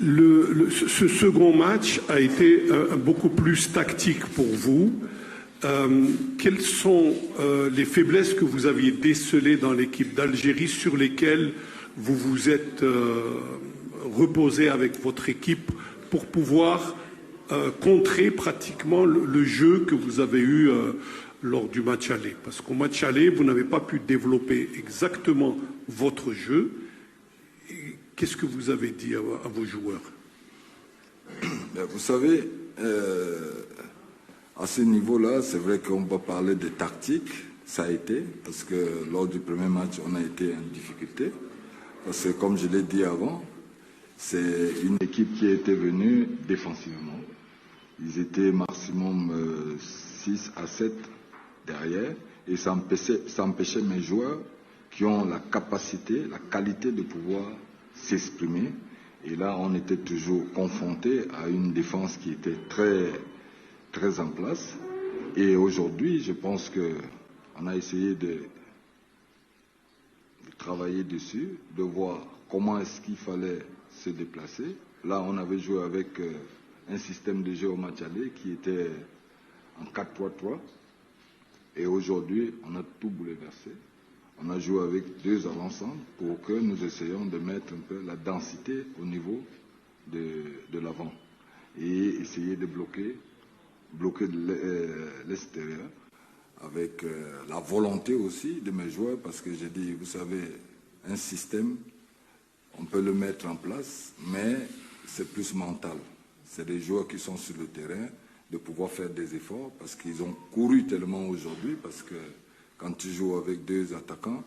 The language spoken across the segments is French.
Ce second match a été beaucoup plus tactique pour vous. Quelles sont les faiblesses que vous aviez décelées dans l'équipe d'Algérie sur lesquelles vous vous êtes reposé avec votre équipe pour pouvoir contrer pratiquement le jeu que vous avez eu lors du match aller? Parce qu'au match aller, vous n'avez pas pu développer exactement votre jeu. Qu'est-ce que vous avez dit à vos joueurs? Vous savez, à ce niveau-là, c'est vrai qu'on va parler de tactique, ça a été, parce que lors du premier match, on a été en difficulté. Parce que comme je l'ai dit avant, c'est une équipe qui était venue défensivement. Ils étaient maximum 6 à 7 derrière, et ça empêchait mes joueurs qui ont la capacité, la qualité de pouvoir s'exprimer. Et là, on était toujours confronté à une défense qui était très en place. Et aujourd'hui, je pense qu'on a essayé de travailler dessus, de voir comment est-ce qu'il fallait se déplacer. Là, on avait joué avec un système de jeu au match aller qui était en 4-3-3. Et aujourd'hui, on a tout bouleversé. On a joué avec 2 avant-centres pour que nous essayions de mettre un peu la densité au niveau de l'avant et essayer de bloquer l'extérieur avec la volonté aussi de mes joueurs, parce que j'ai dit, vous savez, un système, on peut le mettre en place, mais c'est plus mental. C'est des joueurs qui sont sur le terrain, de pouvoir faire des efforts, parce qu'ils ont couru tellement aujourd'hui, parce que quand tu joues avec 2 attaquants,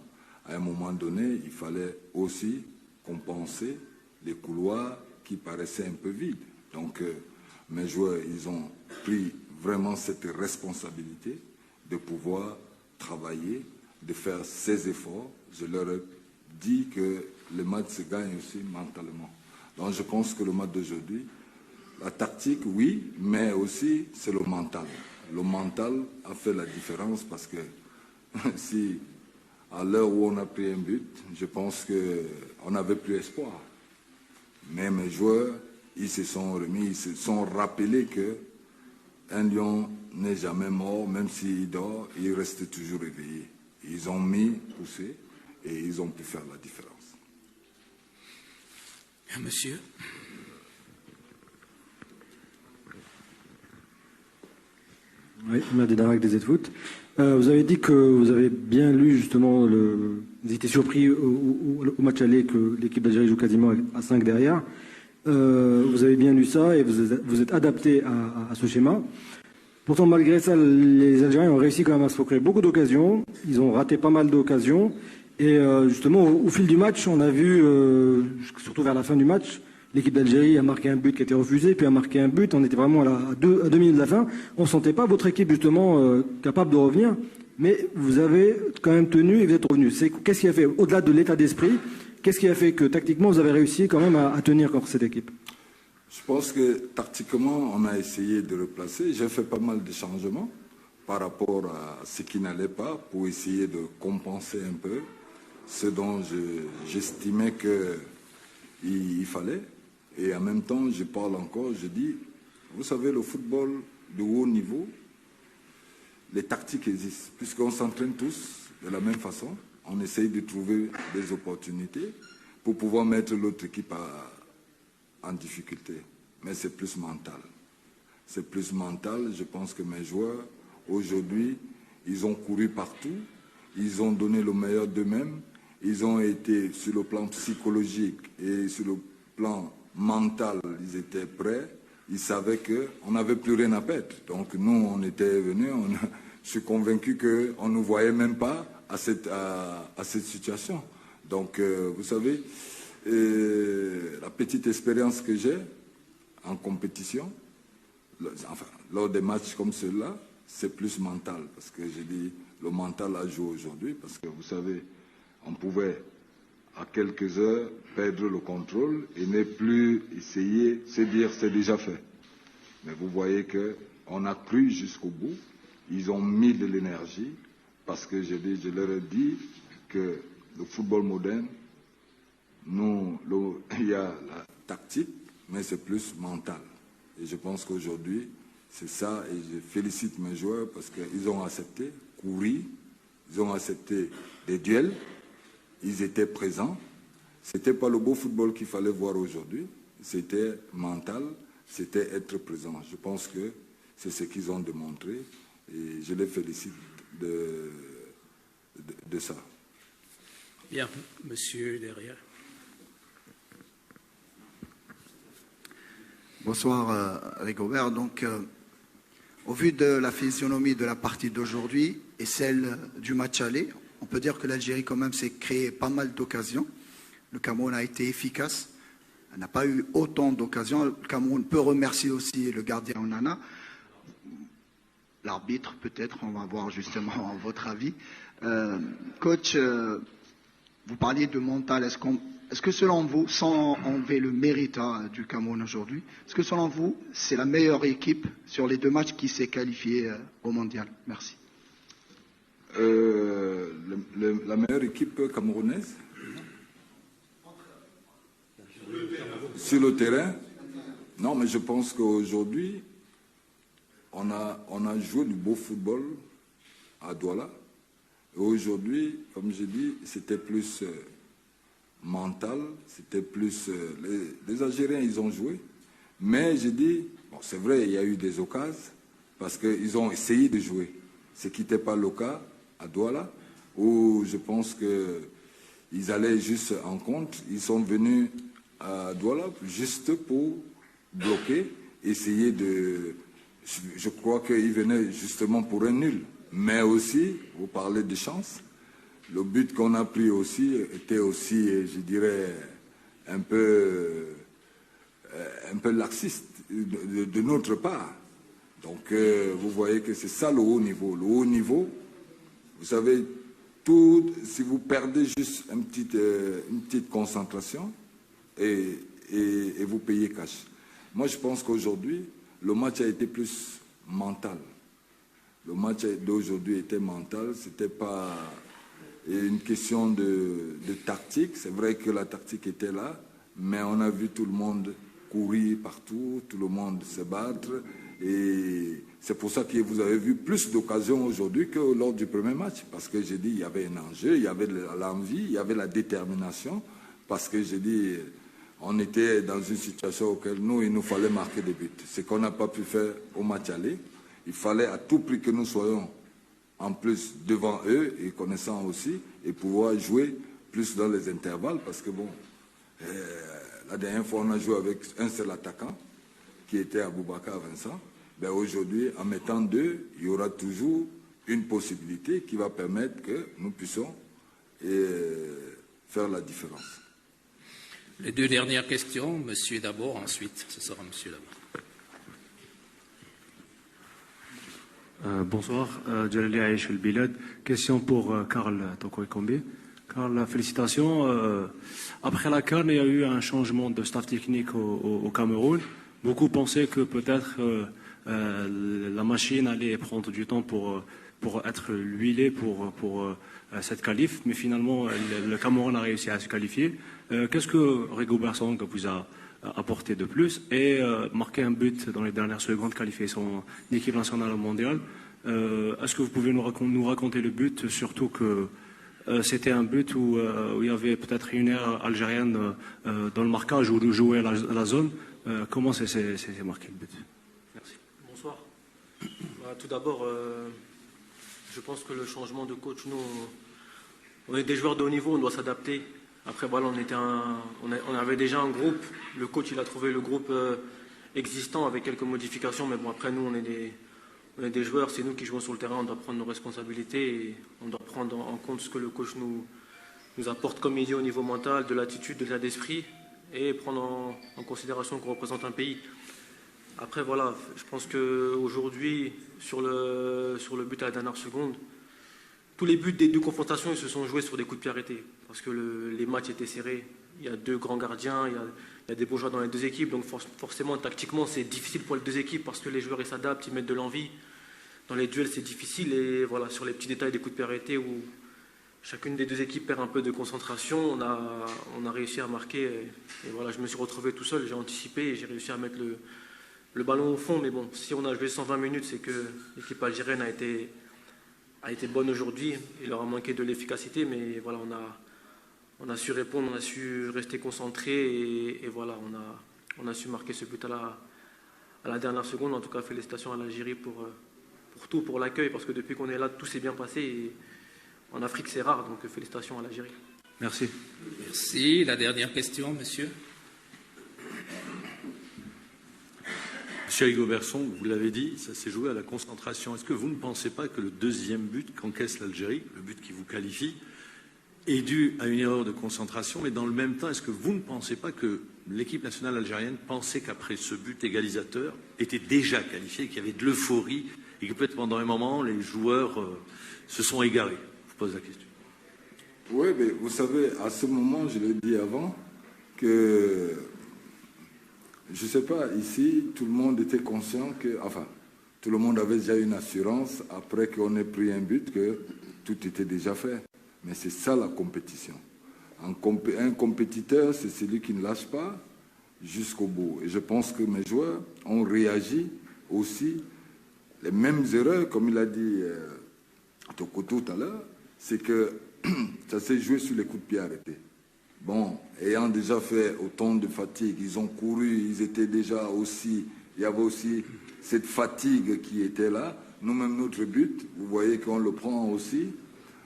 à un moment donné, il fallait aussi compenser les couloirs qui paraissaient un peu vides. Donc, mes joueurs, ils ont pris vraiment cette responsabilité de pouvoir travailler, de faire ces efforts. Je leur ai dit que le match se gagne aussi mentalement. Donc, je pense que le match d'aujourd'hui, la tactique, oui, mais aussi c'est le mental. Le mental a fait la différence, parce que si à l'heure où on a pris un but, je pense qu'on n'avait plus espoir. Mais mes joueurs, ils se sont remis, ils se sont rappelés qu'un lion n'est jamais mort, même s'il dort, il reste toujours éveillé. Ils ont poussé, et ils ont pu faire la différence. Monsieur. Oui, Madi Darak des Foot. Vous avez dit que vous avez bien lu justement, vous étiez surpris au match aller que l'équipe d'Algérie joue quasiment à 5 derrière. Vous avez bien lu ça et vous êtes adapté à ce schéma. Pourtant, malgré ça, les Algériens ont réussi quand même à se procurer beaucoup d'occasions. Ils ont raté pas mal d'occasions. Et justement, au fil du match, on a vu, surtout vers la fin du match, l'équipe d'Algérie a marqué un but qui a été refusé, puis a marqué un but. On était vraiment à 2 minutes de la fin. On ne sentait pas votre équipe justement capable de revenir. Mais vous avez quand même tenu et vous êtes revenu. Qu'est-ce qui a fait, au-delà de l'état d'esprit, qu'est-ce qui a fait que tactiquement vous avez réussi quand même à tenir contre cette équipe? Je pense que tactiquement, on a essayé de replacer. J'ai fait pas mal de changements par rapport à ce qui n'allait pas pour essayer de compenser un peu ce dont j'estimais qu'il fallait. Et en même temps, je parle encore, je dis, vous savez, le football de haut niveau, les tactiques existent. Puisqu'on s'entraîne tous de la même façon, on essaye de trouver des opportunités pour pouvoir mettre l'autre équipe en difficulté. Mais c'est plus mental. C'est plus mental. Je pense que mes joueurs, aujourd'hui, ils ont couru partout. Ils ont donné le meilleur d'eux-mêmes. Ils ont été sur le plan psychologique et sur le plan mental, ils étaient prêts. Ils savaient qu'on n'avait plus rien à perdre. Donc nous, on était venus, je suis convaincu qu'on ne nous voyait même pas à cette situation. Donc, vous savez, la petite expérience que j'ai en compétition, enfin, lors des matchs comme ceux-là, c'est plus mental. Parce que j'ai dit, le mental a joué aujourd'hui. Parce que vous savez, on pouvait, à quelques heures, perdre le contrôle et ne plus essayer, se dire c'est déjà fait. Mais vous voyez qu'on a cru jusqu'au bout. Ils ont mis de l'énergie. Parce que je leur ai dit que le football moderne, il y a la tactique, mais c'est plus mental. Et je pense qu'aujourd'hui, c'est ça, et je félicite mes joueurs parce qu'ils ont accepté courir, ils ont accepté des duels, ils étaient présents. Ce n'était pas le beau football qu'il fallait voir aujourd'hui, c'était mental, c'était être présent. Je pense que c'est ce qu'ils ont démontré et je les félicite de ça. Bien, monsieur derrière. Bonsoir Rigobert. Donc, au vu de la physionomie de la partie d'aujourd'hui et celle du match aller, on peut dire que l'Algérie quand même s'est créé pas mal d'occasions. Le Cameroun a été efficace. Elle n'a pas eu autant d'occasions. Le Cameroun peut remercier aussi le gardien Onana. L'arbitre, peut-être, on va voir justement votre avis. Coach, vous parliez de mental. Est-ce que selon vous, sans enlever le mérite du Cameroun aujourd'hui, est-ce que selon vous, c'est la meilleure équipe sur les 2 matchs qui s'est qualifiée au mondial? Merci. La meilleure équipe camerounaise sur le terrain? Non, mais je pense qu'aujourd'hui, on a joué du beau football à Douala. Et aujourd'hui, comme je dis, c'était plus mental, c'était plus... les Algériens, ils ont joué. Mais je dis, bon, c'est vrai, il y a eu des occasions, parce qu'ils ont essayé de jouer. Ce qui n'était pas le cas à Douala, où je pense qu'ils allaient juste en compte. Ils sont venus à Douala juste pour bloquer, essayer de... Je crois qu'ils venaient justement pour un nul. Mais aussi, vous parlez de chance, le but qu'on a pris aussi était aussi, je dirais, un peu laxiste de notre part. Donc, vous voyez que c'est ça le haut niveau. Le haut niveau, vous savez, tout, si vous perdez juste une petite concentration et vous payez cash. Moi, je pense qu'aujourd'hui, le match a été plus mental. Le match d'aujourd'hui était mental, ce n'était pas une question de tactique. C'est vrai que la tactique était là, mais on a vu tout le monde courir partout, tout le monde se battre. Et c'est pour ça que vous avez vu plus d'occasions aujourd'hui que lors du premier match. Parce que j'ai dit, il y avait un enjeu, il y avait l'envie, il y avait la détermination. Parce que j'ai dit, on était dans une situation auquel il nous fallait marquer des buts. Ce qu'on n'a pas pu faire au match aller. Il fallait à tout prix que nous soyons en plus devant eux et connaissant aussi et pouvoir jouer plus dans les intervalles parce que bon, la dernière fois on a joué avec un seul attaquant qui était Aboubakar Vincent. Ben aujourd'hui, en mettant 2, il y aura toujours une possibilité qui va permettre que nous puissions faire la différence. Les 2 dernières questions, monsieur d'abord, ensuite ce sera monsieur d'abord. Bonsoir, Djalali Aïch El Bilad. Question pour Karl Toko-Ekambi. Karl, félicitations. Après la CAN, il y a eu un changement de staff technique au Cameroun. Beaucoup pensaient que peut-être la machine allait prendre du temps pour être huilée pour cette qualif, mais finalement le Cameroun a réussi à se qualifier. Qu'est-ce que Rigobert Song vous a apporté de plus et marqué un but dans les dernières secondes, qualifier son équipe nationale mondiale. Est-ce que vous pouvez nous raconter le but, surtout que c'était un but où il y avait peut-être une erreur algérienne dans le marquage où jouait la zone. Comment c'est marqué le but? Merci. Bonsoir. Tout d'abord, je pense que le changement de coach, nous, on est des joueurs de haut niveau, on doit s'adapter. Après, voilà, on avait déjà un groupe. Le coach, il a trouvé le groupe existant avec quelques modifications. Mais bon, après, nous, on est des joueurs. C'est nous qui jouons sur le terrain. On doit prendre nos responsabilités et on doit prendre en compte ce que le coach nous apporte comme idée au niveau mental, de l'attitude, de l'état d'esprit et prendre en considération qu'on représente un pays. Après, voilà, je pense qu'aujourd'hui, sur le but à la dernière seconde, tous les buts des 2 confrontations, ils se sont joués sur des coups de pied arrêtés. Parce que les matchs étaient serrés. Il y a 2 grands gardiens, il y a des beaux joueurs dans les 2 équipes. Donc forcément, tactiquement, c'est difficile pour les 2 équipes parce que les joueurs ils s'adaptent, ils mettent de l'envie. Dans les duels, c'est difficile. Et voilà, sur les petits détails des coups de pied arrêtés où chacune des deux équipes perd un peu de concentration. On a réussi à marquer et voilà, je me suis retrouvé tout seul, j'ai anticipé et j'ai réussi à mettre le ballon au fond. Mais bon, si on a joué 120 minutes, c'est que l'équipe algérienne a été bonne aujourd'hui. Il leur a manqué de l'efficacité, mais voilà, on a su répondre, on a su rester concentré et voilà, on a su marquer ce but à la dernière seconde. En tout cas, félicitations à l'Algérie pour tout, pour l'accueil, parce que depuis qu'on est là, tout s'est bien passé. Et en Afrique, c'est rare, donc félicitations à l'Algérie. Merci. Merci. La dernière question, monsieur. Monsieur Rigobertson, vous l'avez dit, ça s'est joué à la concentration. Est-ce que vous ne pensez pas que le deuxième but qu'encaisse l'Algérie, le but qui vous qualifie, est dû à une erreur de concentration? Mais dans le même temps, est-ce que vous ne pensez pas que l'équipe nationale algérienne pensait qu'après ce but égalisateur était déjà qualifiée, qu'il y avait de l'euphorie et que peut-être pendant un moment, les joueurs se sont égarés? Je vous pose la question. Oui, mais vous savez, à ce moment, je l'ai dit avant, que, je ne sais pas, ici, tout le monde était conscient que, enfin, tout le monde avait déjà une assurance, après qu'on ait pris un but, que tout était déjà fait. Mais c'est ça la compétition. Un compétiteur, c'est celui qui ne lâche pas jusqu'au bout. Et je pense que mes joueurs ont réagi aussi les mêmes erreurs, comme il a dit Toko tout à l'heure, c'est que ça s'est joué sur les coups de pied arrêtés. Bon, ayant déjà fait autant de fatigue, ils ont couru, ils étaient déjà aussi, il y avait aussi cette fatigue qui était là. Nous-mêmes, notre but, vous voyez qu'on le prend aussi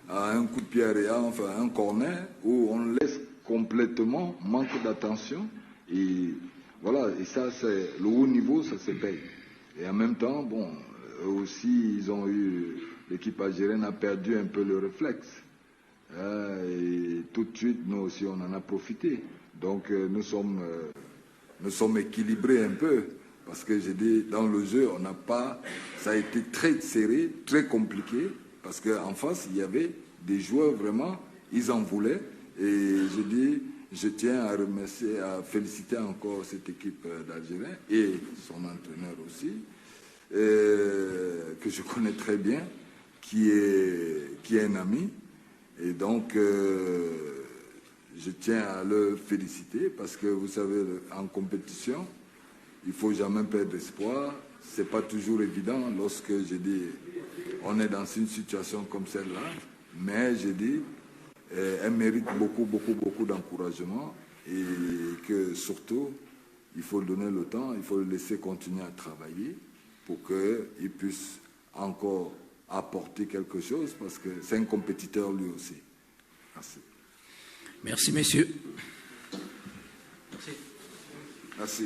à un coup de pied arrêté, enfin un corner, où on laisse complètement, manque d'attention. Et voilà, et ça, c'est le haut niveau, ça se paye. Et en même temps, bon, eux aussi, ils ont eu, l'équipe algérienne a perdu un peu le réflexe. Et tout de suite, nous aussi, on en a profité. Donc, nous sommes équilibrés un peu. Parce que j'ai dit, dans le jeu, on n'a pas... Ça a été très serré, très compliqué. Parce qu'en face, il y avait des joueurs vraiment, ils en voulaient. Et je dis, je tiens à remercier, à féliciter encore cette équipe d'Algériens et son entraîneur aussi, que je connais très bien, qui est un ami. Et donc, je tiens à le féliciter parce que, vous savez, en compétition, il ne faut jamais perdre espoir. Ce n'est pas toujours évident lorsque, je dis, on est dans une situation comme celle-là. Mais, je dis, elle mérite beaucoup, beaucoup, beaucoup d'encouragement et que, surtout, il faut donner le temps, il faut le laisser continuer à travailler pour qu'il puisse encore apporter quelque chose parce que c'est un compétiteur lui aussi. Merci. Merci, messieurs. Merci. Merci.